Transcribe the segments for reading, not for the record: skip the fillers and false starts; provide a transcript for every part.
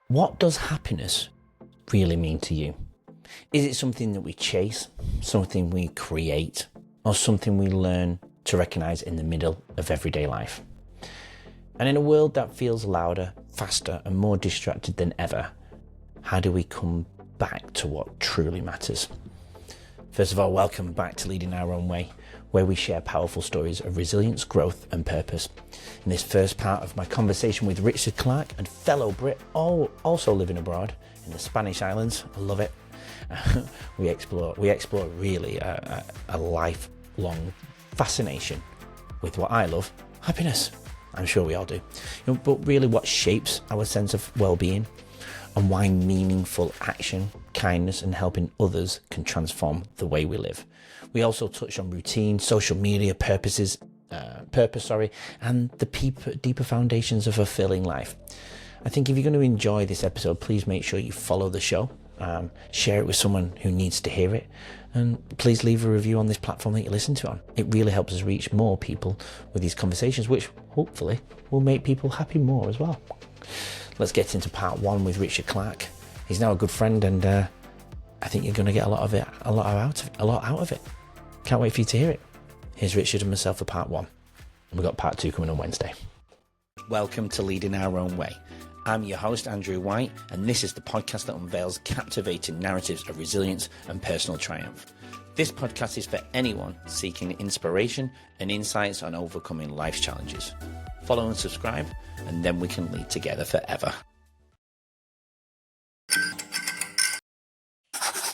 What does happiness really mean to you? Is it something that we chase, something we create, or something we learn to recognize in the middle of everyday life? And in a world that feels louder, faster, and more distracted than ever, how do we come back to what truly matters? First of all, welcome back to Leading Our Own Way, where we share powerful stories of resilience, growth, and purpose. In this first part of my conversation with Richard Clarke, and fellow Brit, also living abroad in the Spanish islands, I love it. we explore really a lifelong fascination with what I love, happiness. I'm sure we all do. But really what shapes our sense of well-being, and why meaningful action, kindness, and helping others can transform the way we live. We also touch on routine, social media, purpose, and the deeper foundations of a fulfilling life. I think if you're going to enjoy this episode, please make sure you follow the show, share it with someone who needs to hear it, and please leave a review on this platform that you listen to on. It really helps us reach more people with these conversations, which hopefully will make people happy more as well. Let's get into part one with Richard Clarke. He's now a good friend, and I think you're going to get a lot out of it. Can't wait for you to hear it. Here's Richard and myself for part one. And we've got part two coming on Wednesday. Welcome to Leading Our Own Way. I'm your host, Andrew White, and this is the podcast that unveils captivating narratives of resilience and personal triumph. This podcast is for anyone seeking inspiration and insights on overcoming life's challenges. Follow and subscribe, and then we can lead together forever.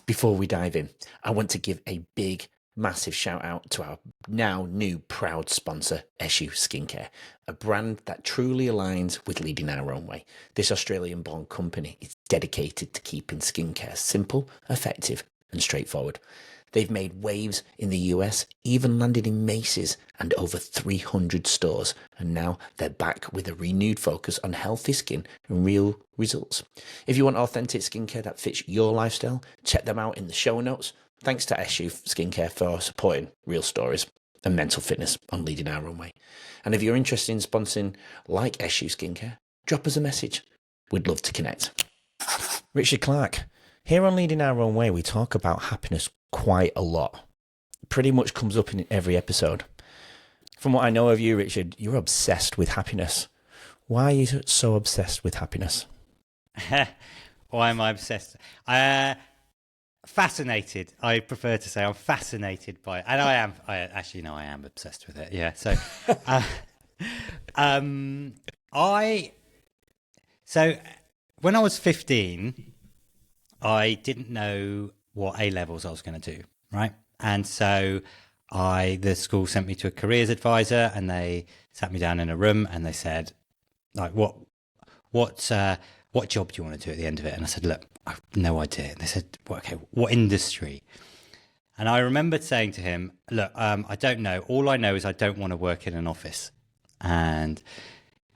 Before we dive in, I want to give a big, massive shout out to our now new proud sponsor, Eshu Skincare, a brand that truly aligns with Leading Our Own Way. This Australian-born company is dedicated to keeping skincare simple, effective, and straightforward. They've made waves in the US, even landed in Macy's and over 300 stores, and now they're back with a renewed focus on healthy skin and real results. If you want authentic skincare that fits your lifestyle, check them out in the show notes. Thanks to Eshu Skincare for supporting real stories and mental fitness on Leading Our Own Way. And if you're interested in sponsoring like Eshu Skincare, drop us a message. We'd love to connect. Richard Clarke. Here on Leading Our Own Way, we talk about happiness quite a lot. It pretty much comes up in every episode. From what I know of you, Richard, you're obsessed with happiness. Why are you so obsessed with happiness? Why am I obsessed? Fascinated. I prefer to say I'm fascinated by it. And I am. I am obsessed with it. Yeah. So, so when I was 15, I didn't know what A levels I was going to do, right? And so the school sent me to a careers advisor, and they sat me down in a room and they said, like, what job do you want to do at the end of it? And I said, look, I have no idea. And they said, well, okay, what industry? And I remembered saying to him, look, I don't know. All I know is I don't want to work in an office. And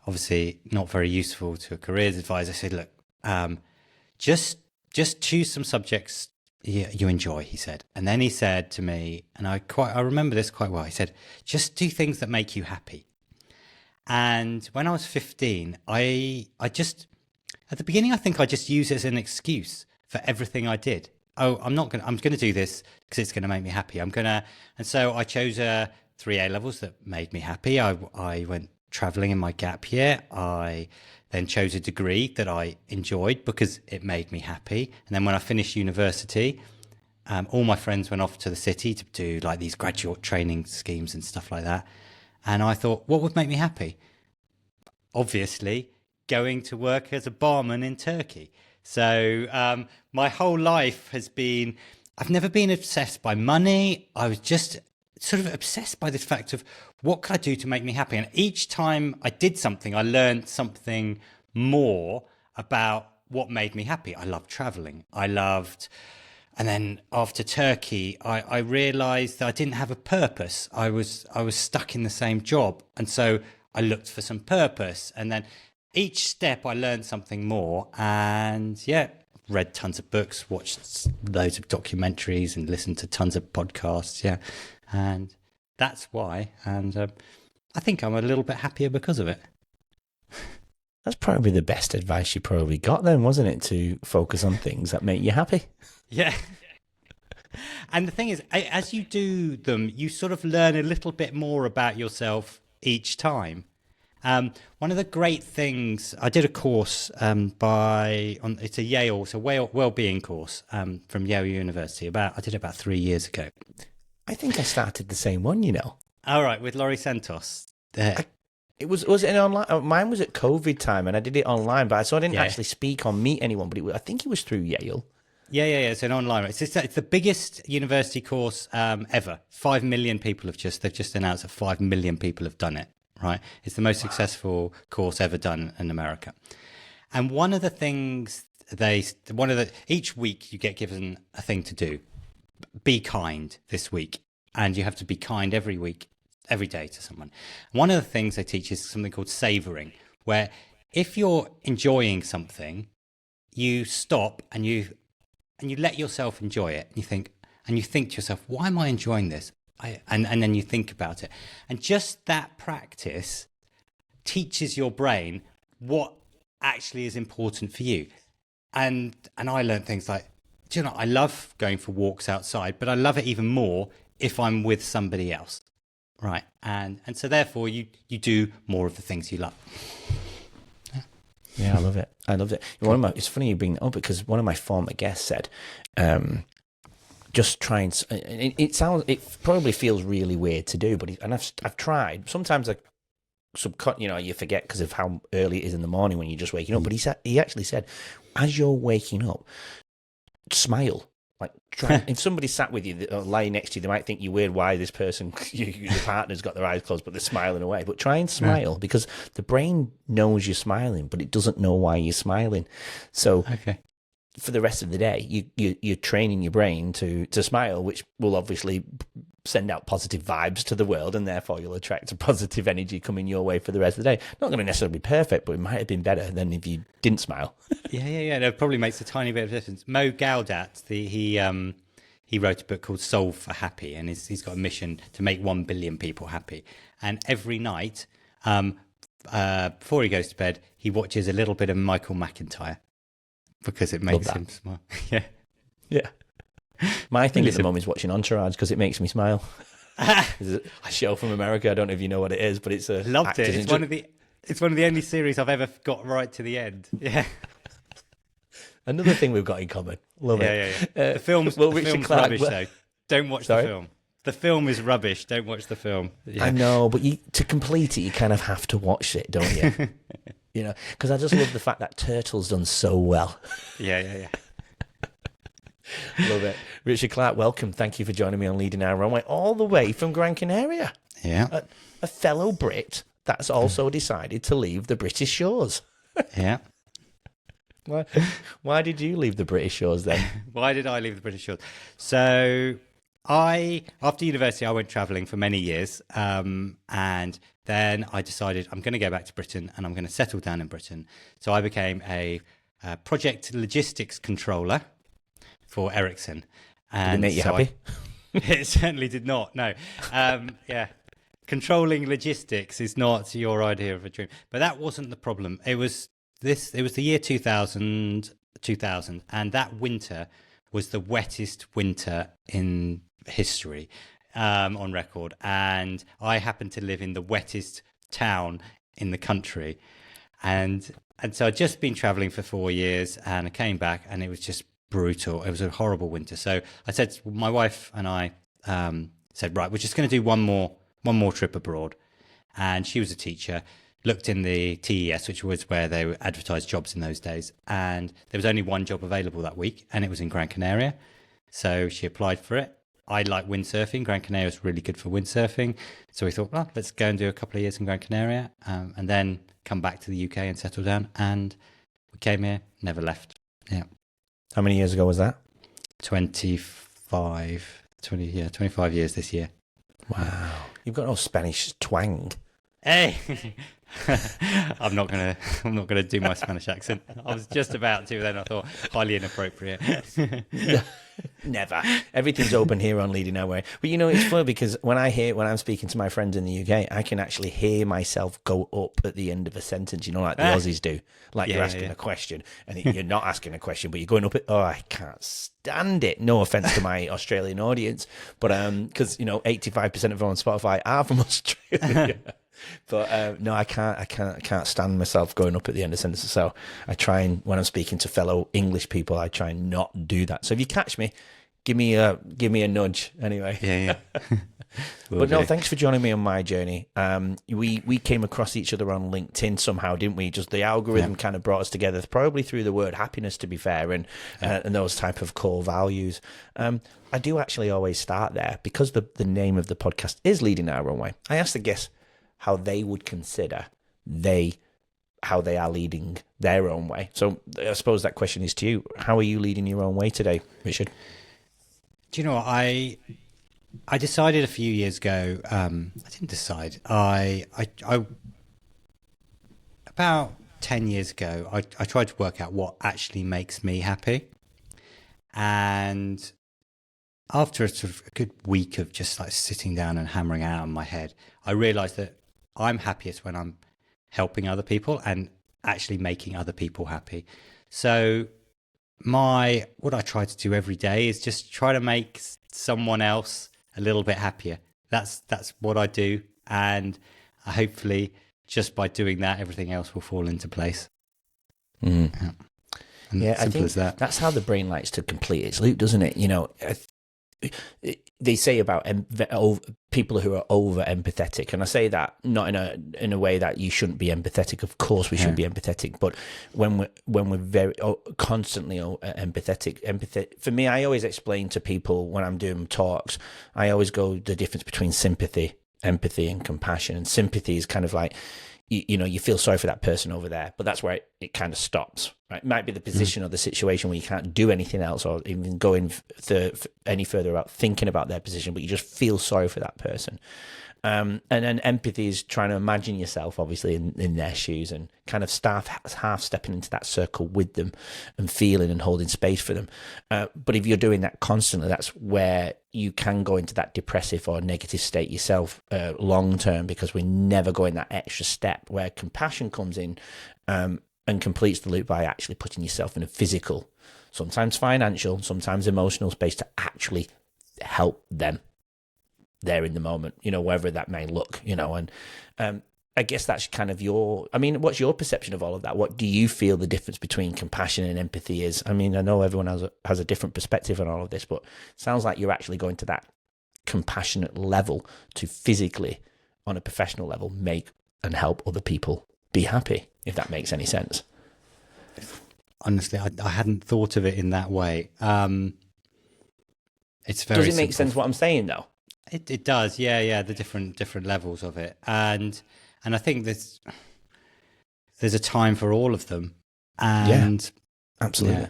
obviously not very useful to a careers advisor. I said, look, just choose some subjects you enjoy, he said. And then he said to me, and I remember this quite well, he said, just do things that make you happy. And when I was 15, I just, at the beginning, I think I just used it as an excuse for everything I did. Oh, I'm going to do this because it's going to make me happy. And so I chose 3 A levels that made me happy. I went traveling in my gap year. I then chose a degree that I enjoyed because it made me happy. And then when I finished university, all my friends went off to the city to do like these graduate training schemes and stuff like that. And I thought, what would make me happy? Obviously, going to work as a barman in Turkey. So my whole life has been, I've never been obsessed by money. I was just sort of obsessed by this fact of what could I do to make me happy? And each time I did something, I learned something more about what made me happy. I loved traveling. And then after Turkey, I realized that I didn't have a purpose. I was stuck in the same job. And so I looked for some purpose. And then each step I learned something more. And yeah, read tons of books, watched loads of documentaries and listened to tons of podcasts. Yeah. And that's why. And I think I'm a little bit happier because of it. That's probably the best advice you probably got then, wasn't it? To focus on things that make you happy. Yeah. And the thing is, as you do them, you sort of learn a little bit more about yourself each time. One of the great things, I did a course it's a Yale, it's a well-being course from Yale University. I did it about 3 years ago. I think I started the same one, you know. All right, with Laurie Santos. It was it an online? Mine was at COVID time, and I did it online, but I didn't actually speak or meet anyone. But I think it was through Yale. Yeah. It's an online. It's the biggest university course ever. 5 million people they've just announced that 5 million people have done it. Right, it's the most successful course ever done in America. And one of the things each week you get given a thing to do. Be kind this week, and you have to be kind every week, every day to someone. One of the things they teach is something called savoring, where if you're enjoying something, you stop and you let yourself enjoy it. You think to yourself, why am I enjoying this? And then you think about it. And just that practice teaches your brain what actually is important for you. And I learned things like, do you know, I love going for walks outside, but I love it even more if I'm with somebody else. Right. And so therefore you do more of the things you love. Yeah, I love it. I loved it. It's funny you bring it up because one of my former guests said, just try and it probably feels really weird to do, but I've tried. Sometimes you forget because of how early it is in the morning when you're just waking up. But he actually said, as you're waking up, smile. Like, if somebody sat with you or lying next to you, they might think you're weird. Why this person, your partner's got their eyes closed, but they're smiling away. But try and smile because the brain knows you're smiling, but it doesn't know why you're smiling. So for the rest of the day, you're training your brain to smile, which will obviously send out positive vibes to the world, and therefore you'll attract a positive energy coming your way for the rest of the day. Not going to necessarily be perfect, but it might have been better than if you didn't smile. Yeah. It probably makes a tiny bit of difference. Mo Gaudat, he wrote a book called Solve for Happy, and he's got a mission to make 1 billion people happy. And every night, before he goes to bed, he watches a little bit of Michael McIntyre because it makes him smile. Yeah. My thing at the moment is watching Entourage because it makes me smile. It's a show from America. I don't know if you know what it is, but it's a loved it. It's one of the only series I've ever got right to the end. Yeah. Another thing we've got in common. Love it. Yeah. The film's rubbish though. Don't watch the film. The film is rubbish. Don't watch the film. Yeah. I know, but to complete it, you kind of have to watch it, don't you? You know, because I just love the fact that Turtle's done so well. Yeah. Love it. Richard Clarke, welcome. Thank you for joining me on Leading Our Runway, all the way from Gran Canaria. Yeah. A fellow Brit that's also decided to leave the British shores. Yeah. Why did you leave the British shores then? Why did I leave the British shores? So after university, I went travelling for many years. And then I decided I'm going to go back to Britain and I'm going to settle down in Britain. So I became a project logistics controller for Ericsson. And did it make you happy? It certainly did not. No. Controlling logistics is not your idea of a dream. But that wasn't the problem. It was the year 2000, and that winter was the wettest winter in history on record. And I happened to live in the wettest town in the country. And so I'd just been traveling for 4 years and I came back and it was just brutal. It was a horrible winter. So I said, my wife and I said, right, we're just going to do one more trip abroad. And she was a teacher, looked in the TES, which was where they advertised jobs in those days. And there was only one job available that week and it was in Gran Canaria. So she applied for it. I like windsurfing. Gran Canaria is really good for windsurfing. So we thought, well, let's go and do a couple of years in Gran Canaria and then come back to the UK and settle down. And we came here, never left. Yeah. How many years ago was that? 25 years this year. Wow. You've got no Spanish twang. Hey, I'm not gonna do my Spanish accent. I was just about to, then I thought highly inappropriate. Never. Everything's open here on Leading Our Way. But you know, it's funny because when I'm speaking to my friends in the UK, I can actually hear myself go up at the end of a sentence, you know, like the Aussies do. Like you're asking a question and you're not asking a question, but you're going up it. Oh, I can't stand it. No offense to my Australian audience, but because, you know, 85% of them on Spotify are from Australia. But no, I can't stand myself going up at the end of sentences. So I try and, when I'm speaking to fellow English people, I try and not do that. So if you catch me, give me a nudge anyway. Yeah. But no, thanks for joining me on my journey. We came across each other on LinkedIn somehow, didn't we? Just the algorithm kind of brought us together, probably through the word happiness, to be fair, and those type of core values. I do actually always start there because the name of the podcast is Leading Our Own Way. I ask the guests how they would consider how they are leading their own way. So I suppose that question is to you. How are you leading your own way today, Richard? Do you know what? I decided a few years ago. I didn't decide. I about 10 years ago, I tried to work out what actually makes me happy. And after a sort of a good week of just like sitting down and hammering out in my head, I realized that I'm happiest when I'm helping other people and actually making other people happy. So what I try to do every day is just try to make someone else a little bit happier. That's what I do. And hopefully just by doing that, everything else will fall into place. Yeah, I think that's how the brain likes to complete its loop, doesn't it? You know, they say about people who are over empathetic, and I say that not in a way that you shouldn't be empathetic. Of course, we should be empathetic, but when we're very constantly empathetic, for me, I always explain to people when I'm doing talks, I always go the difference between sympathy, empathy, and compassion. And sympathy is kind of like, you know, you feel sorry for that person over there, but that's where it kind of stops, right? It might be the position or the situation where you can't do anything else or even go in any further about thinking about their position, but you just feel sorry for that person. And then empathy is trying to imagine yourself, obviously, in their shoes and kind of half stepping into that circle with them and feeling and holding space for them. But if you're doing that constantly, that's where you can go into that depressive or negative state yourself long term, because we're never going that extra step where compassion comes in and completes the loop by actually putting yourself in a physical, sometimes financial, sometimes emotional space to actually help them there in the moment, you know, wherever that may look, you know. And I guess that's kind of what's your perception of all of that? What do you feel the difference between compassion and empathy is? I mean, I know everyone has a different perspective on all of this, but it sounds like you're actually going to that compassionate level to physically, on a professional level, make and help other people be happy, if that makes any sense. Honestly, I hadn't thought of it in that way. It's very Does it make sense what I'm saying, though? It does, yeah. The different levels of it, and I think there's a time for all of them, and absolutely.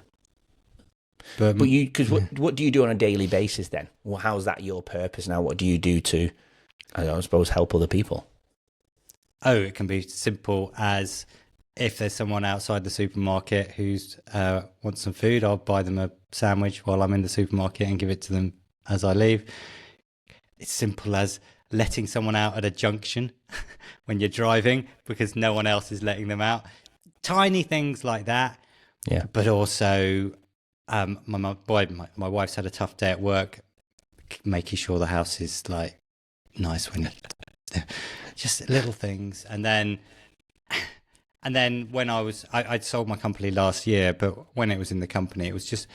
Yeah. But you, because what do you do on a daily basis then? Well, how's that your purpose now? What do you do to, I suppose, help other people? Oh, it can be simple as if there's someone outside the supermarket who's wants some food, I'll buy them a sandwich while I'm in the supermarket and give it to them as I leave. It's simple as letting someone out at a junction when you're driving because no one else is letting them out. Tiny things like that. Yeah. But also, my wife's had a tough day at work, making sure the house is like nice when just little things. And then when I'd sold my company last year, but when it was in the company, it was just,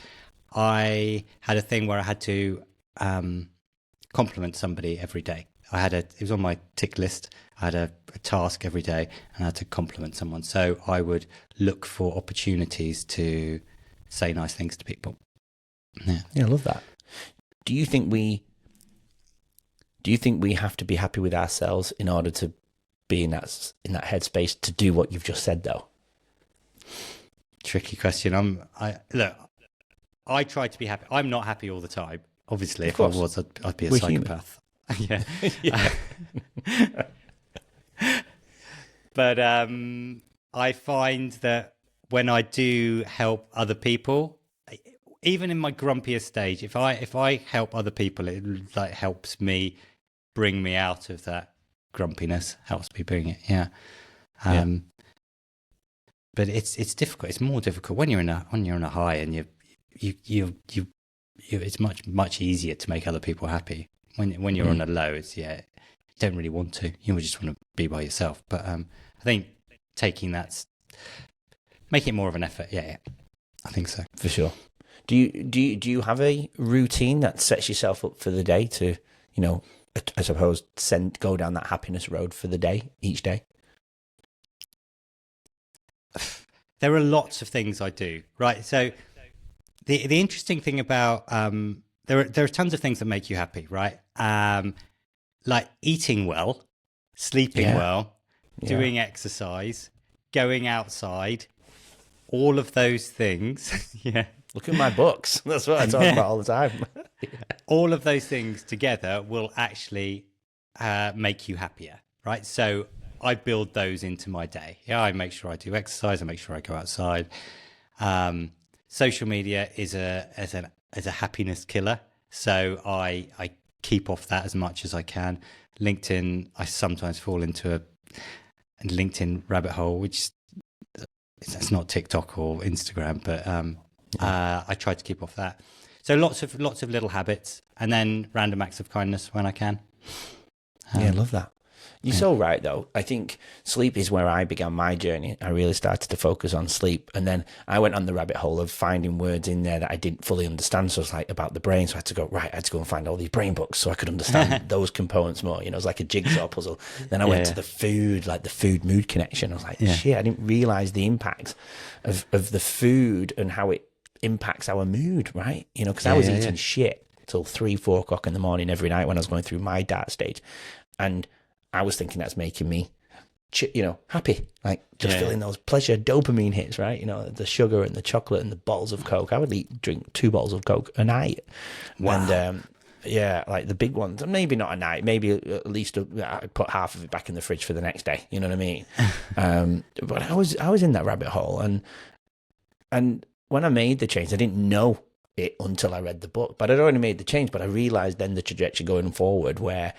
I had a thing where I had to compliment somebody every day. It was on my tick list. I had a task every day and I had to compliment someone. So I would look for opportunities to say nice things to people. Yeah, I love that. Do you think we have to be happy with ourselves in order to be in that headspace to do what you've just said, though? Tricky question. I try to be happy. I'm not happy all the time. Obviously, if I was, I'd be a psychopath. Yeah. But I find that when I do help other people, even in my grumpiest stage, if I help other people, it like helps me bring me out of that grumpiness, helps me bring it. Yeah. But it's difficult. It's more difficult when you're in a high, and you it's much easier to make other people happy. When you're on a low, it's you don't really want to. You just want to be by yourself. But I think taking that, make it more of an effort. Yeah, I think so for sure. Do you have a routine that sets yourself up for the day to, I suppose, go down that happiness road for the day each day? There are lots of things I do, right? So the interesting thing about there are tons of things that make you happy, right? Like eating well, sleeping well, doing exercise, going outside, all of those things. Yeah. Look at my books. That's what I talk about all the time. All of those things together will actually make you happier, right? So I build those into my day. Yeah, I make sure I do exercise. I make sure I go outside. Social media is a happiness killer. So I keep off that as much as I can. LinkedIn, I sometimes fall into a LinkedIn rabbit hole, which it's not TikTok or Instagram, but I try to keep off that. So lots of little habits, and then random acts of kindness when I can. I love that. You're so right, though. I think sleep is where I began my journey. I really started to focus on sleep. And then I went on the rabbit hole of finding words in there that I didn't fully understand. So it's like about the brain. So I had to go and find all these brain books so I could understand those components more. It was like a jigsaw puzzle. Then I went to the food, like the food mood connection. I was like, shit, I didn't realize the impact of the food and how it impacts our mood, right? Because I was eating shit till 3-4 o'clock in the morning every night when I was going through my dark stage. And I was thinking that's making me, happy, like just feeling those pleasure dopamine hits, right? The sugar and the chocolate and the bottles of Coke. I would drink 2 bottles of Coke a night. Wow. And like the big ones, maybe not a night, maybe at least I'd put half of it back in the fridge for the next day. You know what I mean? But I was in that rabbit hole, and when I made the change, I didn't know it until I read the book, but I'd already made the change. But I realized then the trajectory going forward where,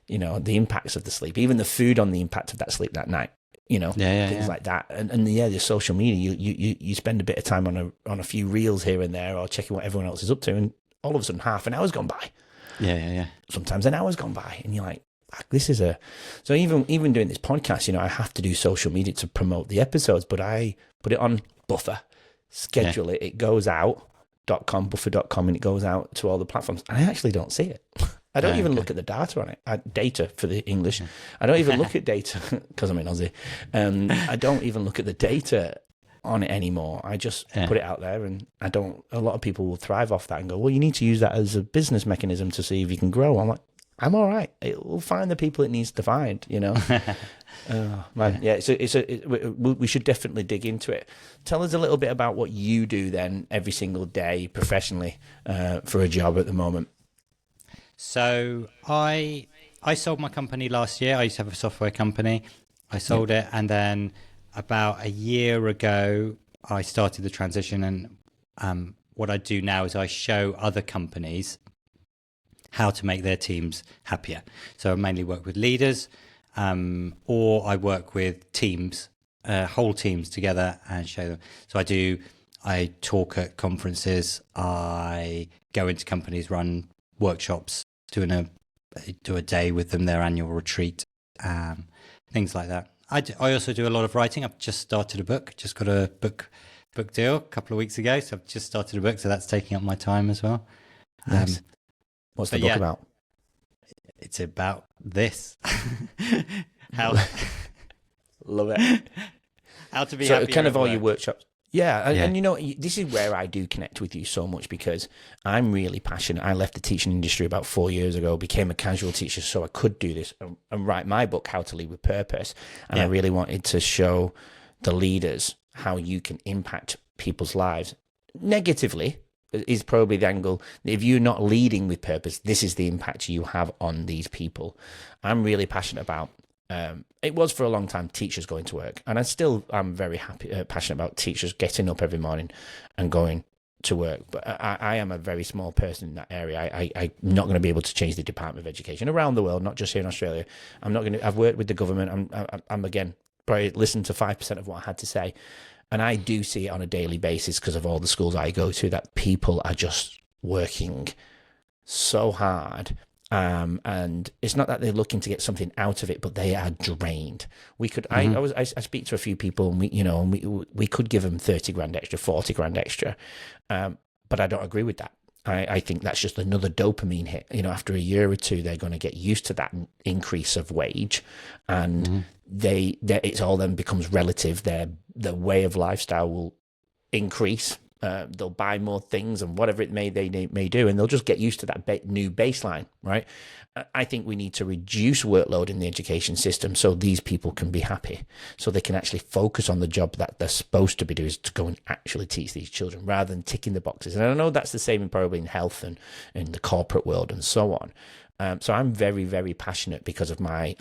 the impacts of the sleep, even the food on the impact of that sleep that night, things like that. And the social media, you spend a bit of time on a few reels here and there, or checking what everyone else is up to, and all of a sudden half an hour's gone by. Sometimes an hour's gone by, and you're like, this is so even doing this podcast, I have to do social media to promote the episodes, but I put it on Buffer, schedule it goes out buffer.com, and it goes out to all the platforms, and I actually don't see it. I don't even look at the data on it. Data for the English. I don't even look at data because I'm in Aussie. I don't even look at the data on it anymore. I just put it out there, and a lot of people will thrive off that and go, well, you need to use that as a business mechanism to see if you can grow. I'm like, I'm all right. It will find the people it needs to find, Oh, man. Yeah, we should definitely dig into it. Tell us a little bit about what you do then every single day professionally for a job at the moment. So I sold my company last year. I used to have a software company. I sold it, and then about a year ago, I started the transition. And what I do now is I show other companies how to make their teams happier. So I mainly work with leaders, or I work with teams, whole teams together, and show them. So I talk at conferences. I go into companies, run workshops, do a day with them, their annual retreat, things like that. I also do a lot of writing. I've just started a book, just got a book deal a couple of weeks ago. So I've just started a book, so that's taking up my time as well. Nice. What's the book about? It's about this. Love it. How to be so happy. Kind of all your workshops. Yeah, and this is where I do connect with you so much, because I'm really passionate. I left the teaching industry about 4 years ago, became a casual teacher so I could do this and write my book, How to Lead with Purpose. And I really wanted to show the leaders how you can impact people's lives negatively. Is probably the angle. If you're not leading with purpose, this is the impact you have on these people. I'm really passionate about It was for a long time teachers going to work, and I'm very passionate about teachers getting up every morning and going to work. But I am a very small person in that area. I'm not going to be able to change the Department of Education around the world, not just here in Australia. I'm not going to. I've worked with the government. I'm again probably listened to 5% of what I had to say, and I do see it on a daily basis because of all the schools I go to that people are just working so hard. And it's not that they're looking to get something out of it, but they are drained. We could, I speak to a few people, and we could give them 30 grand extra, 40 grand extra, but I don't agree with that. I think that's just another dopamine hit. After a year or two, they're going to get used to that increase of wage, and it's all then becomes relative. Their way of lifestyle will increase. They'll buy more things and whatever they may do, and they'll just get used to that new baseline, right? I think we need to reduce workload in the education system so these people can be happy, so they can actually focus on the job that they're supposed to be doing, is to go and actually teach these children rather than ticking the boxes. And I know that's the same probably in health and in the corporate world and so on. So I'm very, very passionate because of I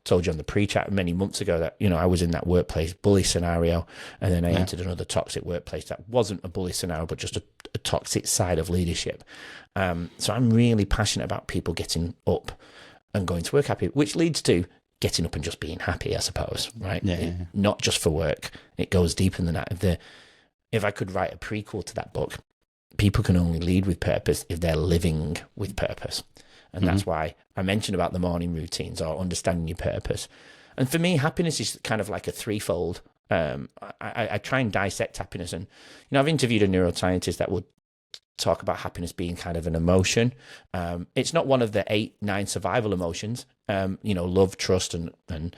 told you on the pre-chat many months ago that, I was in that workplace bully scenario, and then I entered another toxic workplace that wasn't a bully scenario, but just a toxic side of leadership. So I'm really passionate about people getting up and going to work happy, which leads to getting up and just being happy, I suppose, right? Not just for work. It goes deeper than that. If I could write a prequel to that book, people can only lead with purpose if they're living with purpose. And that's why I mentioned about the morning routines or understanding your purpose. And for me, happiness is kind of like a threefold. I try and dissect happiness. And, I've interviewed a neuroscientist that would talk about happiness being kind of an emotion. It's not one of the 8-9 survival emotions. Love, trust, and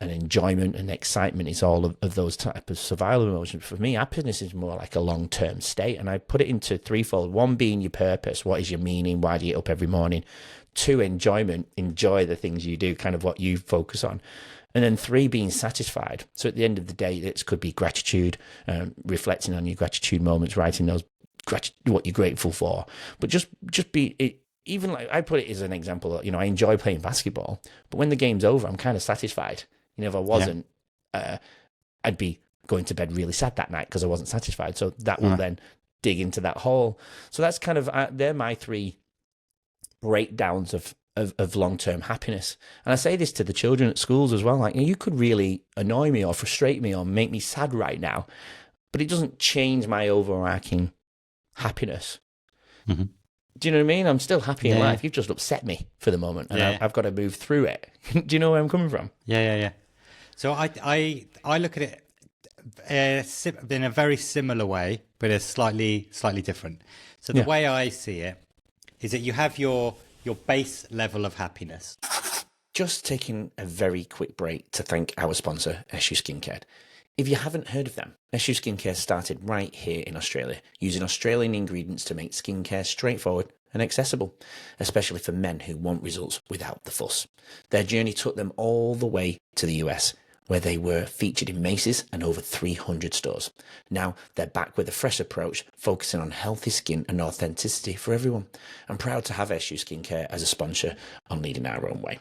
enjoyment and excitement is all of those type of survival emotions. For me, happiness is more like a long-term state, and I put it into threefold. One being your purpose. What is your meaning? Why do you get up every morning? 2, enjoyment. Enjoy the things you do, kind of what you focus on. And then 3, being satisfied. So at the end of the day, it could be gratitude, reflecting on your gratitude moments, writing those what you're grateful for. But just be it. Even like I put it as an example, I enjoy playing basketball, but when the game's over, I'm kind of satisfied. If I wasn't, I'd be going to bed really sad that night because I wasn't satisfied. So that will then dig into that hole. So that's kind of, they're my 3 breakdowns of long-term happiness. And I say this to the children at schools as well. Like, you could really annoy me or frustrate me or make me sad right now, but it doesn't change my overarching happiness. Mm-hmm. Do you know what I mean? I'm still happy in life. You've just upset me for the moment, and I've got to move through it. Do you know where I'm coming from? Yeah. So I look at it in a very similar way, but it's slightly different. So the way I see it is that you have your base level of happiness. Just taking a very quick break to thank our sponsor, SU Skincare. If you haven't heard of them, SU Skincare started right here in Australia, using Australian ingredients to make skincare straightforward and accessible, especially for men who want results without the fuss. Their journey took them all the way to the US, where they were featured in Macy's and over 300 stores. Now they're back with a fresh approach, focusing on healthy skin and authenticity for everyone. I'm proud to have SU Skincare as a sponsor on Leading Our Own Way.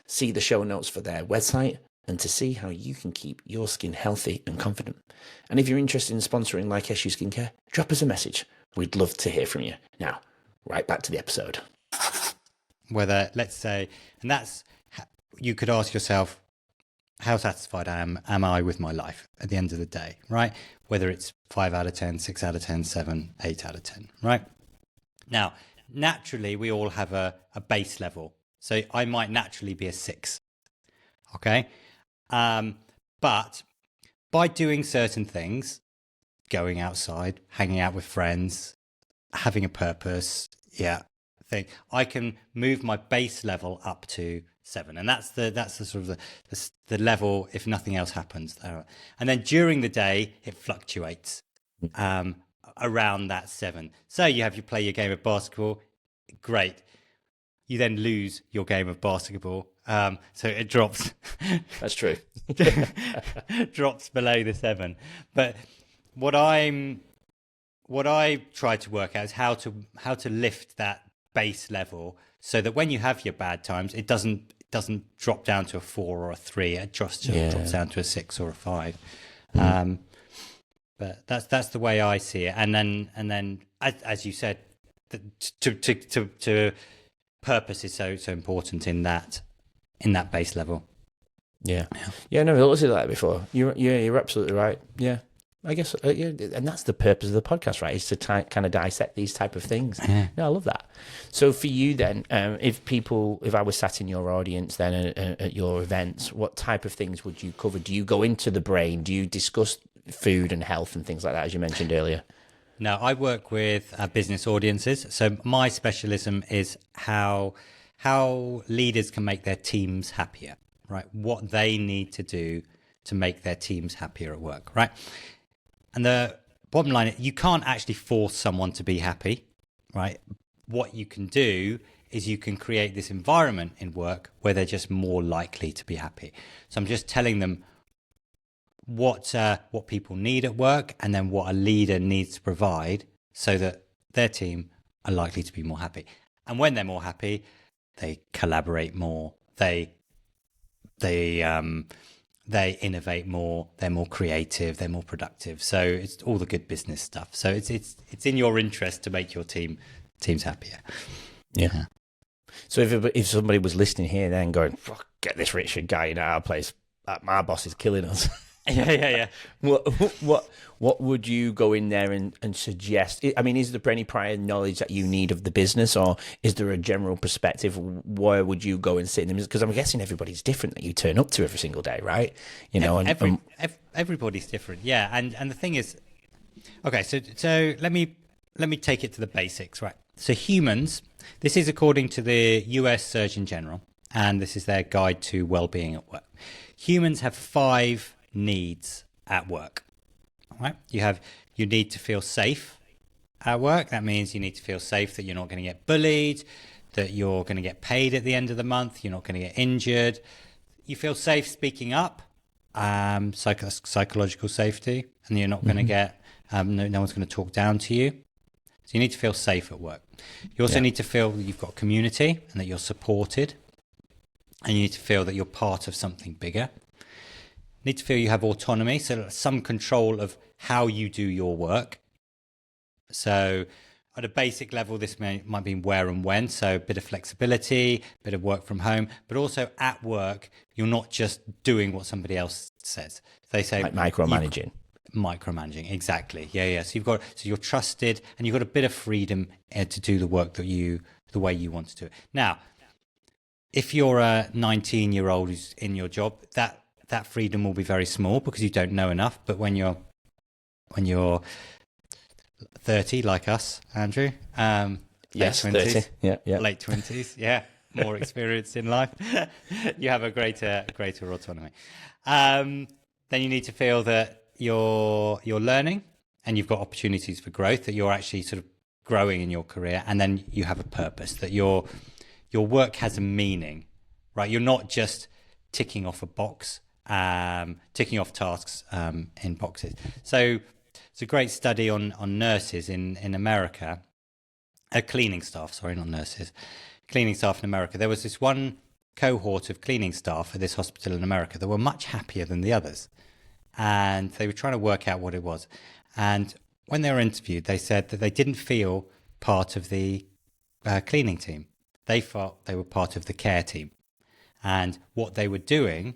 See the show notes for their website and to see how you can keep your skin healthy and confident. And if you're interested in sponsoring like SU Skincare, drop us a message. We'd love to hear from you. Now, right back to the episode. Whether, let's say, and that's, you could ask yourself, how satisfied am I with my life at the end of the day, right? Whether it's 5 out of 10, 6 out of 10, 7, 8 out of 10, right? Now, naturally, we all have a base level. So I might naturally be a 6, okay? But by doing certain things, going outside, hanging out with friends, having a purpose, I can move my base level up to 7, and that's the sort of the level if nothing else happens. And then during the day, it fluctuates around that 7. So you play your game of basketball, great. You then lose your game of basketball, so it drops. That's true. Drops below the 7. But what I try to work out is how to lift that base level so that when you have your bad times, it doesn't doesn't drop down to a 4 or a 3. It just drops down to a 6 or a 5. But that's the way I see it. And then as you said, to purpose is so important in that base level. Yeah. No, I've looked at that before. You're absolutely right. Yeah. I guess, and that's the purpose of the podcast, right? Is to kind of dissect these type of things. Yeah. No, I love that. So for you then, if I was sat in your audience then at your events, what type of things would you cover? Do you go into the brain? Do you discuss food and health and things like that, as you mentioned earlier? No, I work with business audiences. So my specialism is how leaders can make their teams happier, right? What they need to do to make their teams happier at work, right? And the bottom line, you can't actually force someone to be happy, right? What you can do is you can create this environment in work where they're just more likely to be happy. So I'm just telling them what people need at work, and then what a leader needs to provide so that their team are likely to be more happy. And when they're more happy, they collaborate more, they innovate more, they're more creative, they're more productive. So it's all the good business stuff. So it's in your interest to make your teams happier. Yeah. So if somebody was listening here then going, fuck, get this Richard guy in our place, my boss is killing us. Yeah. What would you go in there and suggest? I mean, is there any prior knowledge that you need of the business, or is there a general perspective? Where would you go and sit in the business? Because I'm guessing everybody's different that you turn up to every single day, right? You know, everybody's different. Yeah. And the thing is, okay, so let me take it to the basics, right? So humans, this is according to the US Surgeon General, and this is their guide to well-being at work. Humans have 5 needs at work. All right? You need to feel safe at work. That means you need to feel safe that you're not going to get bullied, that you're going to get paid at the end of the month, you're not going to get injured. You feel safe speaking up, psychological safety, and you're not going to get, no one's going to talk down to you. So you need to feel safe at work. You also need to feel that you've got community and that you're supported, and you need to feel that you're part of something bigger. You need to feel you have autonomy, so some control of how you do your work. So at a basic level, this might be where and when, so a bit of flexibility, a bit of work from home, but also at work, you're not just doing what somebody else says. They say like micromanaging. Micromanaging, exactly. Yeah. So you're trusted, and you've got a bit of freedom to do the work the way you want to do it. Now, if you're a 19-year-old who's in your job, that freedom will be very small because you don't know enough. But when you're 30, like us, Andrew, yes, late 20s, 30. Yeah, late 20s, more experienced in life, you have a greater autonomy. Then you need to feel that you're learning and you've got opportunities for growth, that you're actually sort of growing in your career, and then you have a purpose, that your work has a meaning, right? You're not just ticking off a box, ticking off tasks in boxes. So it's a great study on nurses in America, cleaning staff, sorry, not nurses, cleaning staff in America. There was this one cohort of cleaning staff at this hospital in America that were much happier than the others. And they were trying to work out what it was. And when they were interviewed, they said that they didn't feel part of the cleaning team. They felt they were part of the care team. And what they were doing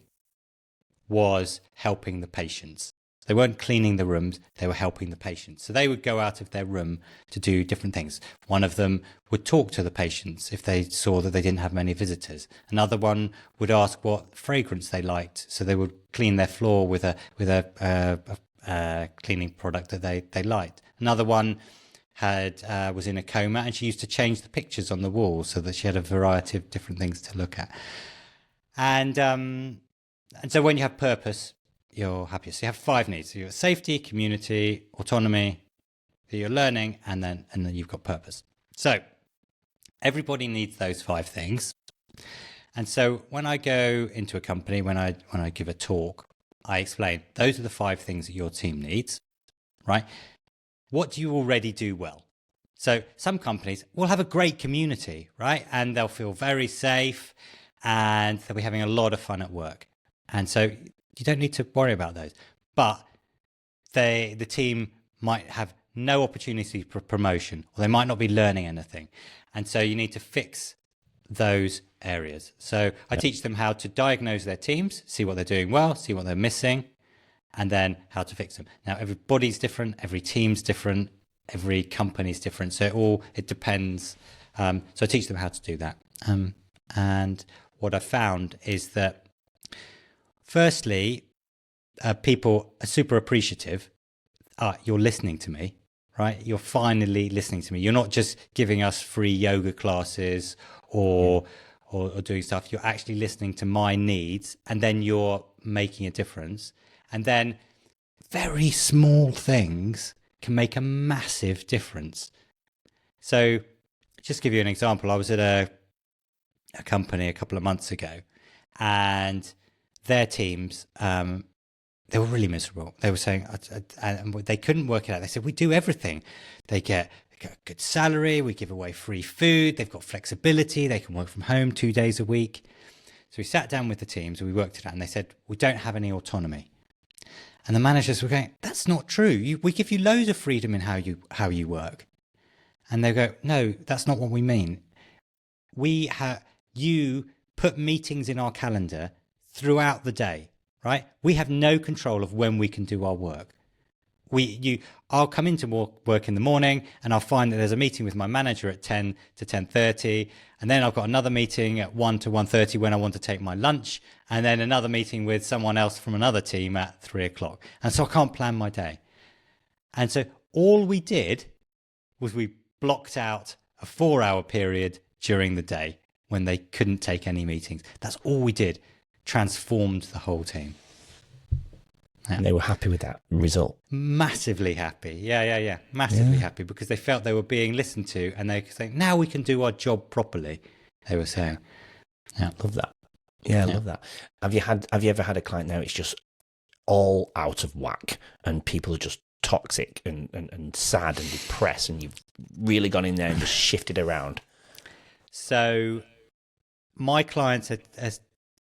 was helping the patients. They weren't cleaning the rooms, they were helping the patients. So they would go out of their room to do different things. One of them would talk to the patients if they saw that they didn't have many visitors. Another one would ask what fragrance they liked. So they would clean their floor with a cleaning product that they liked. Another one was in a coma, and she used to change the pictures on the wall so that she had a variety of different things to look at. And so when you have purpose, you're happier. So you have 5 needs. So you have safety, community, autonomy, you're learning, and then you've got purpose. So everybody needs those 5 things. And so when I go into a company, when I give a talk, I explain those are the 5 things that your team needs, right? What do you already do well? So some companies will have a great community, right? And they'll feel very safe, and they'll be having a lot of fun at work. And so you don't need to worry about those. But the team might have no opportunity for promotion, or they might not be learning anything. And so you need to fix those areas. So I teach them how to diagnose their teams, see what they're doing well, see what they're missing, and then how to fix them. Now, everybody's different, every team's different, every company's different. So it depends. So I teach them how to do that. And what I found is that, firstly, people are super appreciative. You're listening to me, right? You're finally listening to me. You're not just giving us free yoga classes or doing stuff. You're actually listening to my needs, and then you're making a difference. And then very small things can make a massive difference. So just to give you an example, I was at a company a couple of months ago, and their teams, they were really miserable. They were saying, and they couldn't work it out. They said, we do everything. They get a good salary. We give away free food. They've got flexibility. They can work from home 2 days a week. So we sat down with the teams and we worked it out, and they said, we don't have any autonomy. And the managers were going, that's not true. We give you loads of freedom in how you work. And they go, no, that's not what we mean. You put meetings in our calendar throughout the day, right? We have no control of when we can do our work. I'll come into work in the morning, and I'll find that there's a meeting with my manager at 10 to 10:30, and then I've got another meeting at 1 to 1:30 when I want to take my lunch, and then another meeting with someone else from another team at 3 o'clock. And so I can't plan my day. And so all we did was we blocked out a 4-hour period during the day when they couldn't take any meetings. That's all we did. Transformed the whole team. Yeah. And they were happy with that result. Massively happy. Yeah. Massively happy, because they felt they were being listened to, and they were saying, now we can do our job properly, they were saying. Yeah. Love that. Yeah, I love that. Have you ever had a client now it's just all out of whack and people are just toxic and sad and depressed, and you've really gone in there and just shifted around? So my clients,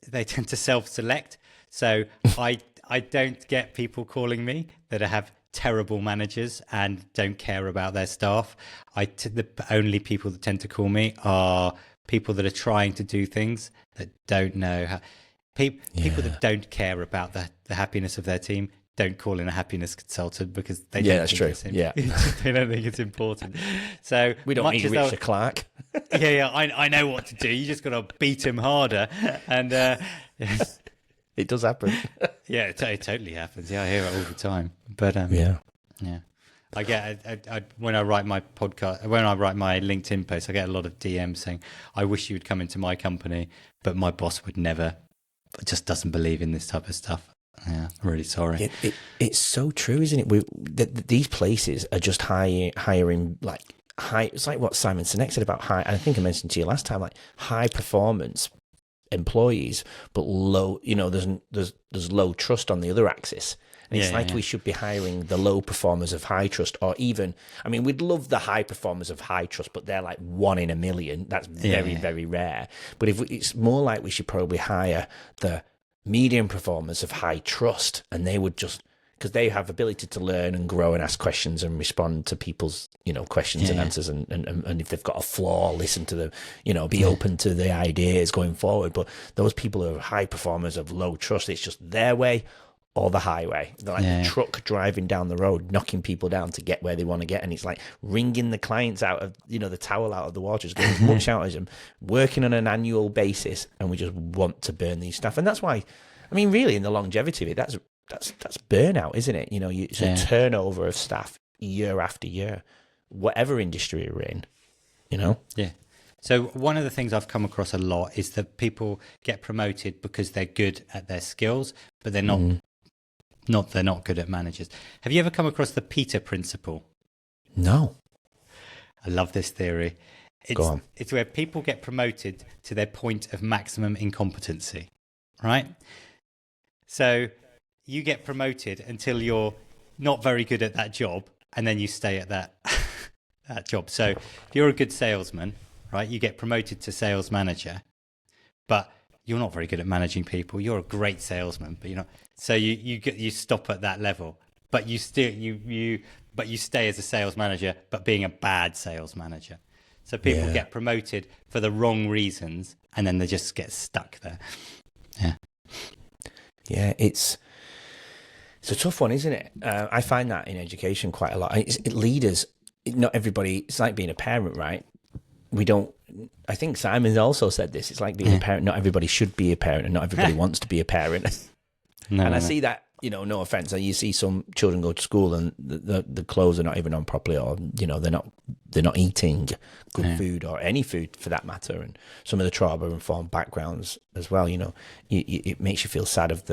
they tend to self-select. So I don't get people calling me that have terrible managers and don't care about their staff. The only people that tend to call me are people that are trying to do things that don't know how. People that don't care about the happiness of their team don't call in a happiness consultant, because they don't that's think true. They don't think it's important. So we don't need Richard Clarke. I know what to do. You just got to beat him harder, and it does happen. Yeah, it totally happens. Yeah, I hear it all the time. But yeah. I get when I write my podcast, when I write my LinkedIn post, I get a lot of DMs saying, "I wish you would come into my company, but my boss would never. Just doesn't believe in this type of stuff." Yeah, I'm really sorry. It's so true, isn't it? These places are just hiring high. It's like what Simon Sinek said about high. And I think I mentioned to you last time, like high performance employees, but low. There's low trust on the other axis. And it's we should be hiring the low performers of high trust, or even, we'd love the high performers of high trust, but they're like 1 in a million. That's very, very rare. But it's more like we should probably hire the medium performers of high trust, and they would just, because they have ability to learn and grow and ask questions and respond to people's, questions and answers. And if they've got a flaw, listen to them, be open to the ideas going forward. But those people who are high performers of low trust, it's just their way or the highway. They're like a truck driving down the road, knocking people down to get where they want to get. And it's like wringing the clients out of, the towel out of the water, just getting as much out as them, working on an annual basis. And we just want to burn these staff. And that's why, really in the longevity of it, that's burnout, isn't it? It's a turnover of staff year after year, whatever industry you're in, Yeah. So one of the things I've come across a lot is that people get promoted because they're good at their skills, but they're not they're not good at managers. Have you ever come across the Peter principle? No. I love this theory. Go on. It's where people get promoted to their point of maximum incompetency, right? So you get promoted until you're not very good at that job, and then you stay at that job. So if you're a good salesman, right, you get promoted to sales manager, but you're not very good at managing people. You're a great salesman, but you're not. So you stop at that level, but you still but you stay as a sales manager, but being a bad sales manager. So people get promoted for the wrong reasons, and then they just get stuck there. Yeah. Yeah, it's a tough one, isn't it? I find that in education quite a lot. Leaders, not everybody, it's like being a parent, right? I think Simon's also said this, it's like being a parent. Not everybody should be a parent, and not everybody wants to be a parent. I see that, no offense, you see some children go to school and the clothes are not even on properly, or they're not eating good food, or any food for that matter, and some of the trauma-informed backgrounds as well. It makes you feel sad of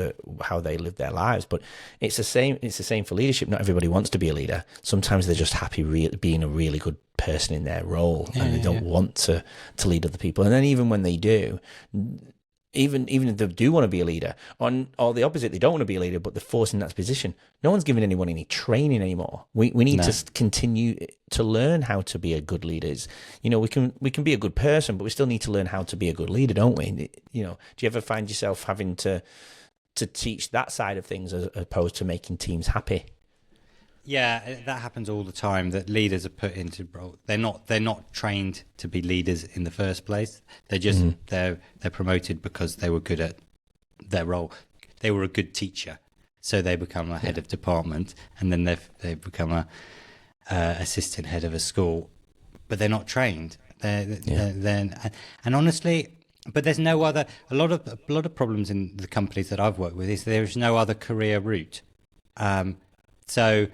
how they live their lives. But it's the same for leadership. Not everybody wants to be a leader. Sometimes they're just happy being a really good person in their role, and they don't want to lead other people. And then even when they do, even if they do want to be a leader, or the opposite, they don't want to be a leader, but they're forced in that position, no one's giving anyone any training anymore. We need to continue to learn how to be a good leader. We can be a good person, but we still need to learn how to be a good leader, don't we? Do you ever find yourself having to teach that side of things as opposed to making teams happy? Yeah, that happens all the time, that leaders are put into role. They're not trained to be leaders in the first place. They're just they're promoted because they were good at their role. They were a good teacher, so they become a head of department, and then they've become a assistant head of a school, but they're not trained. And honestly, but there's no other. A lot of problems in the companies that I've worked with is there is no other career route. So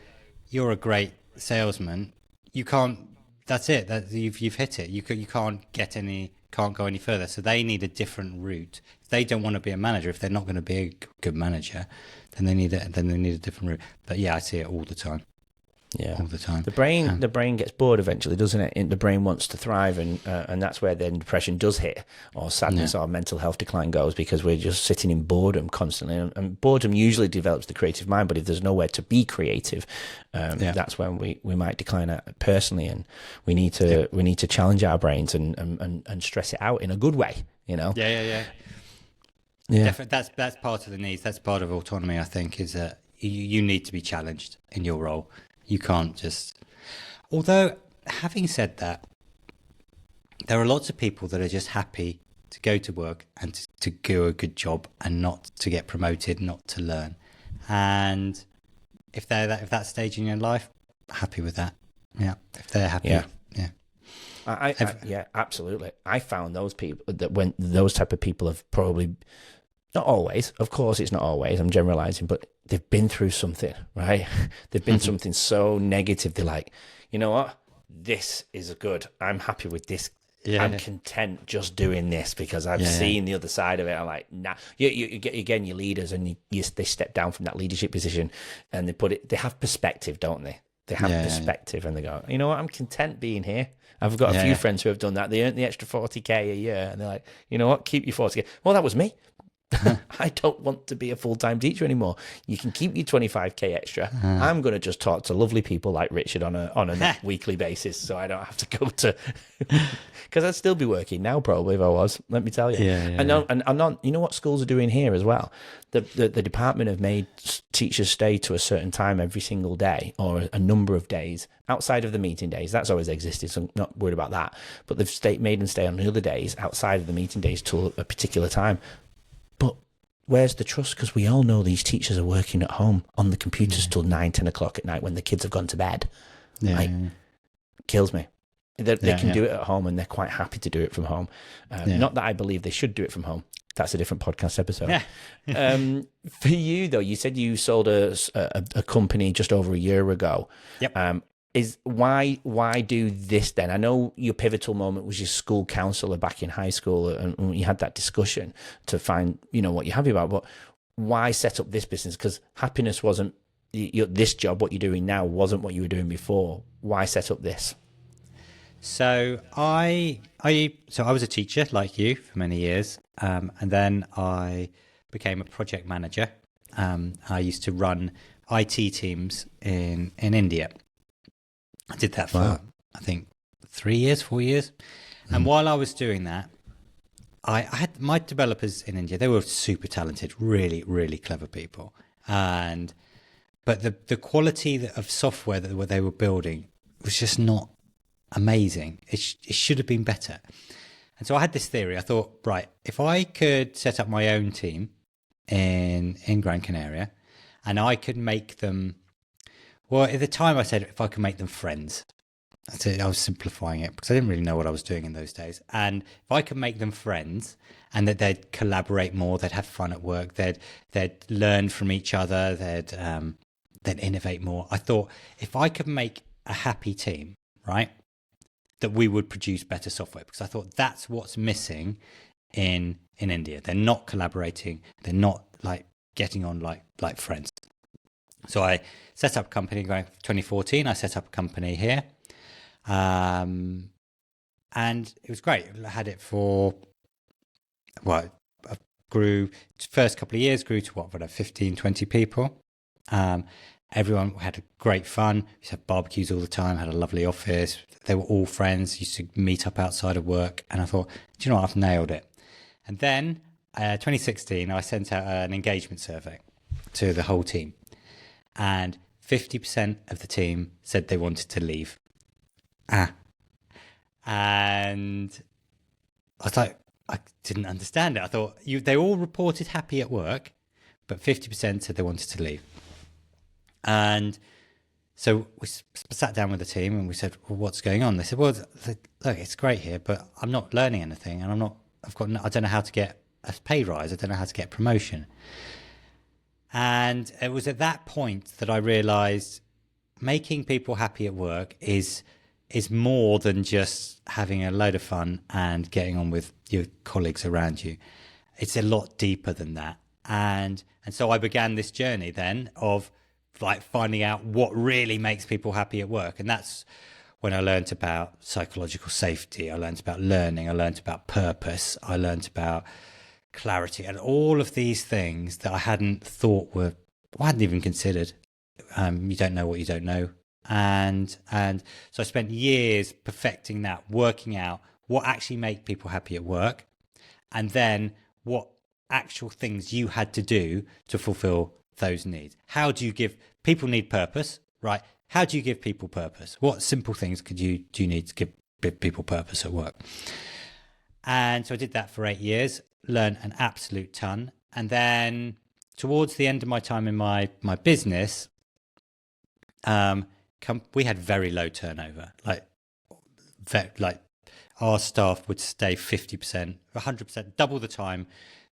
you're a great salesman. You can't. That's it. You've hit it. You can't go any further. So they need a different route. If they don't want to be a manager, if they're not going to be a good manager, then they need a different route. But yeah, I see it all the time. Yeah, all the time. The brain gets bored eventually, doesn't it? And the brain wants to thrive, and that's where then depression does hit, or sadness, or mental health decline goes, because we're just sitting in boredom constantly. And boredom usually develops the creative mind, but if there's nowhere to be creative, that's when we might decline personally, and we need to challenge our brains and stress it out in a good way. Yeah. Definitely, that's part of the needs. That's part of autonomy, I think, is that you need to be challenged in your role. You can't just... Although, having said that, there are lots of people that are just happy to go to work and to do a good job and not to get promoted, not to learn. And if that stage in your life, happy with that. Yeah, if they're happy. Yeah. Yeah, absolutely. I found those people, that when those type of people have probably... Not always, of course it's not always, I'm generalizing, but they've been through something, right? They've been something so negative, they're like, you know what? This is good. I'm happy with this. Yeah. I'm content just doing this because I've seen the other side of it. I'm like, nah. You get, again, your leaders, and they step down from that leadership position, and they have perspective, don't they? They have perspective, and they go, you know what? I'm content being here. I've got a few friends who have done that. They earn the extra 40k a year, and they're like, you know what? Keep your 40k. Well, that was me. I don't want to be a full-time teacher anymore. You can keep your 25k extra. I'm going to just talk to lovely people like Richard on a weekly basis, so I don't have to go to... Because I'd still be working now probably if I was, let me tell you. And you know what schools are doing here as well? The department have made teachers stay to a certain time every single day, or a number of days outside of the meeting days. That's always existed, so I'm not worried about that. But they've made them stay on the other days outside of the meeting days till a particular time. But where's the trust? Because we all know these teachers are working at home on the computers till 9-10 o'clock at night when the kids have gone to bed. Kills me. They can do it at home, and they're quite happy to do it from home. Not that I believe they should do it from home. That's a different podcast episode. For you, though, you said you sold a company just over a year ago. Yep. Why do this then? I know your pivotal moment was your school counselor back in high school, and you had that discussion to find, what you're happy about, but why set up this business? Because happiness wasn't, this job, what you're doing now, wasn't what you were doing before. Why set up this? So I was a teacher like you for many years, and then I became a project manager. I used to run IT teams in India. I did that for, I think, 4 years. And while I was doing that, I had my developers in India. They were super talented, really, really clever people. But the quality of software that they were building was just not amazing. It should have been better. And so I had this theory. I thought, right, if I could set up my own team in Gran Canaria, and I could make them, well, at the time I said if I could make them friends. I was simplifying it because I didn't really know what I was doing in those days. And if I could make them friends and that they'd collaborate more, they'd have fun at work, they'd learn from each other, they'd innovate more. I thought if I could make a happy team, right, that we would produce better software, because I thought that's what's missing in India. They're not collaborating. They're not like getting on like friends. So I set up a company going 2014. I set up a company here. And it was great. I had it for, well, I grew, first couple of years grew to 15, 20 people. Everyone had great fun. We used to have barbecues all the time, had a lovely office. They were all friends, used to meet up outside of work. And I thought, do you know what? I've nailed it. And then 2016, I sent out an engagement survey to the whole team. And 50% of the team said they wanted to leave. And I was like, I didn't understand it. I thought they all reported happy at work, but 50% said they wanted to leave. And so we sat down with the team and we said, well, what's going on? They said, well, look, it's great here, but I'm not learning anything, and I don't know how to get a pay rise. I don't know how to get promotion. And it was at that point that I realized making people happy at work is more than just having a load of fun and getting on with your colleagues around you. It's a lot deeper than that. And so I began this journey then of like finding out what really makes people happy at work. And that's when I learned about psychological safety. I learned about learning. I learned about purpose. I learned about clarity and all of these things that I hadn't even considered. You don't know what you don't know. And so I spent years perfecting that, working out what actually made people happy at work, and then what actual things you had to do to fulfill those needs. How do you give people need purpose, right? How do you give people purpose? What simple things do you need to give people purpose at work? And so I did that for 8 years, learned an absolute ton. And then towards the end of my time in my business, we had very low turnover. Like our staff would stay 50%, 100%, double the time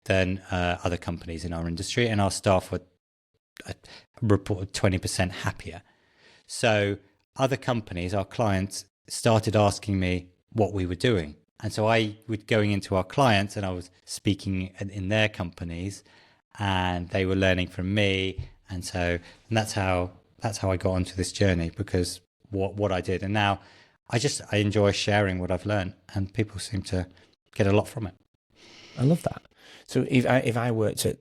than other companies in our industry, and our staff were reported 20% happier. So other companies, our clients, started asking me what we were doing, and so I would going into our clients, and I was speaking in their companies, and they were learning from me, and that's how I got onto this journey, because what I did. And now I enjoy sharing what I've learned, and people seem to get a lot from it. I love that. So if I worked at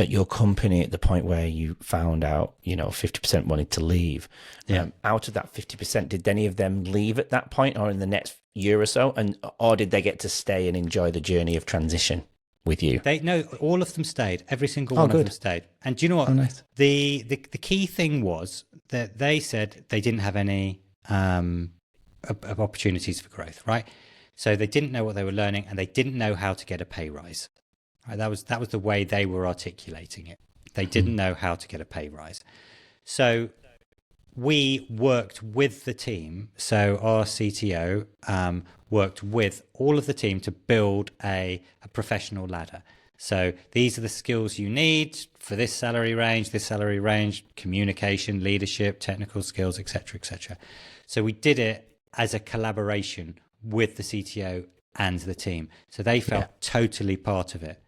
your company at the point where you found out, 50% wanted to leave, out of that 50%, did any of them leave at that point or in the next year or so? Or did they get to stay and enjoy the journey of transition with you? No, all of them stayed. Every single one of them stayed. And do you know what? Oh, nice. The key thing was that they said they didn't have any opportunities for growth, right? So they didn't know what they were learning, and they didn't know how to get a pay rise. Right? That was the way they were articulating it. They didn't know how to get a pay rise. So we worked with the team. So our CTO worked with all of the team to build a professional ladder. So these are the skills you need for this salary range, communication, leadership, technical skills, etc., etc. So we did it as a collaboration with the CTO and the team. So they felt totally part of it.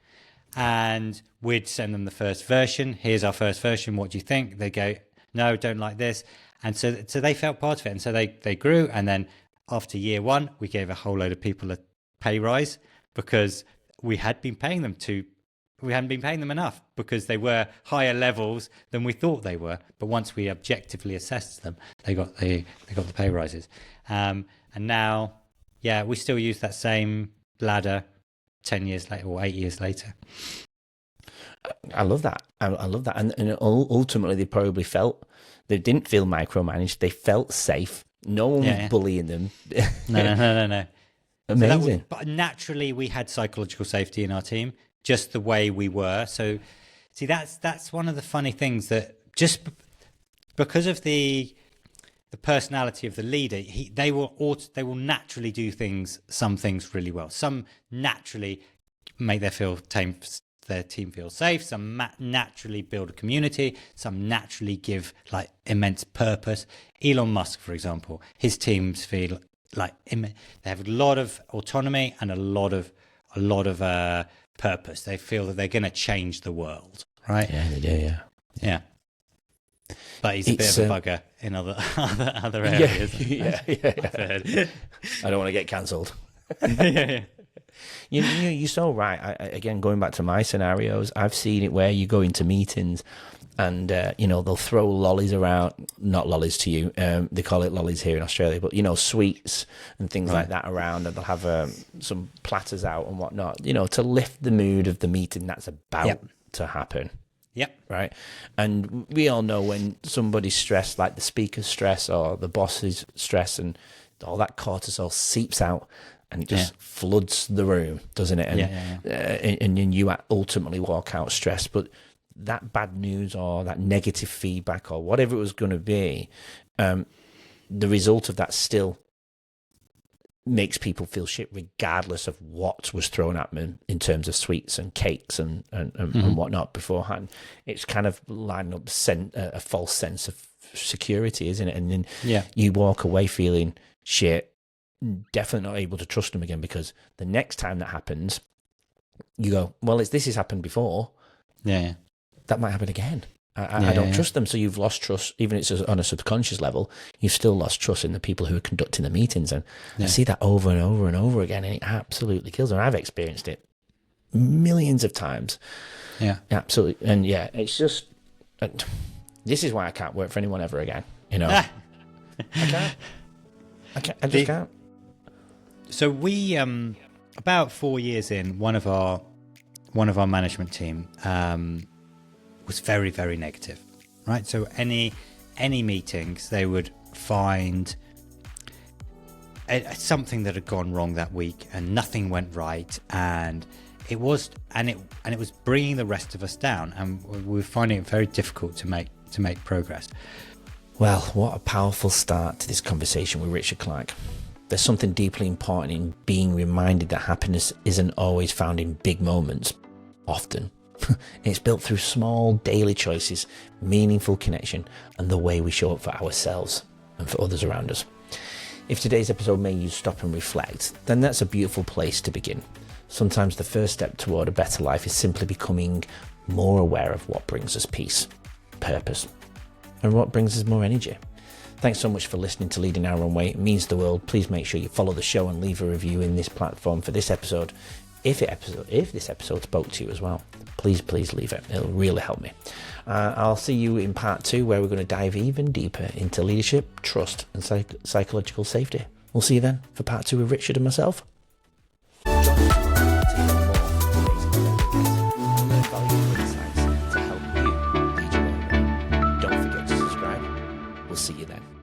And we'd send them the first version. Here's our first version. What do you think? They go, no, don't like this. And so they felt part of it. And so they grew. And then after year one, we gave a whole load of people a pay rise, because we hadn't been paying them enough, because they were higher levels than we thought they were. But once we objectively assessed them, they got the pay rises. And now, we still use that same ladder 10 years later or 8 years later. I love that. I love that. And ultimately, they didn't feel micromanaged. They felt safe. No one was bullying them. No. Amazing. So but naturally, we had psychological safety in our team, just the way we were. So, see, that's one of the funny things, that just because of the personality of the leader, they will naturally do some things really well. Some naturally make their team feel safe. Some naturally build a community. Some naturally give like immense purpose. Elon Musk, for example, his teams feel like they have a lot of autonomy and a lot of purpose. They feel that they're going to change the world, right? Yeah, they do. Yeah. But he's a bit of a bugger in other areas. Yeah. I don't want to get cancelled. Yeah. You're so right. Again, going back to my scenarios, I've seen it where you go into meetings and, they'll throw lollies around, not lollies to you. They call it lollies here in Australia, but, sweets and things like that around, and they'll have some platters out and whatnot, to lift the mood of the meeting that's about to happen. Yep. Right. And we all know when somebody's stressed, like the speaker's stress or the boss's stress, and all that cortisol seeps out and it just floods the room, doesn't it? And, and you ultimately walk out stressed. But that bad news or that negative feedback or whatever it was going to be, the result of that still makes people feel shit regardless of what was thrown at them in terms of sweets and cakes and whatnot beforehand. It's kind of lining up a false sense of security, isn't it? And then you walk away feeling shit, definitely not able to trust them again, because the next time that happens, you go, well, this has happened before. Yeah. That might happen again. I don't trust them. So you've lost trust, even if it's on a subconscious level, you've still lost trust in the people who are conducting the meetings. And I see that over and over and over again, and it absolutely kills them. I've experienced it millions of times. Yeah. Absolutely. And it's just, this is why I can't work for anyone ever again. I can't. I just can't. So we, about 4 years in, one of our management team, was very, very negative, right? So any meetings, they would find something that had gone wrong that week, and nothing went right, and it was bringing the rest of us down, and we were finding it very difficult to make progress. Well, what a powerful start to this conversation with Richard Clarke. There's something deeply important in being reminded that happiness isn't always found in big moments. Often. It's built through small daily choices, meaningful connection, and the way we show up for ourselves and for others around us. If today's episode made you stop and reflect, then that's a beautiful place to begin. Sometimes the first step toward a better life is simply becoming more aware of what brings us peace, purpose, and what brings us more energy. Thanks so much for listening to Leading Our Own Way. It means the world. Please make sure you follow the show and leave a review in this platform for this episode. If this episode spoke to you as well, please leave it. It'll really help me. I'll see you in part 2, where we're going to dive even deeper into leadership, trust, and psychological safety. We'll see you then for part 2 with Richard and myself.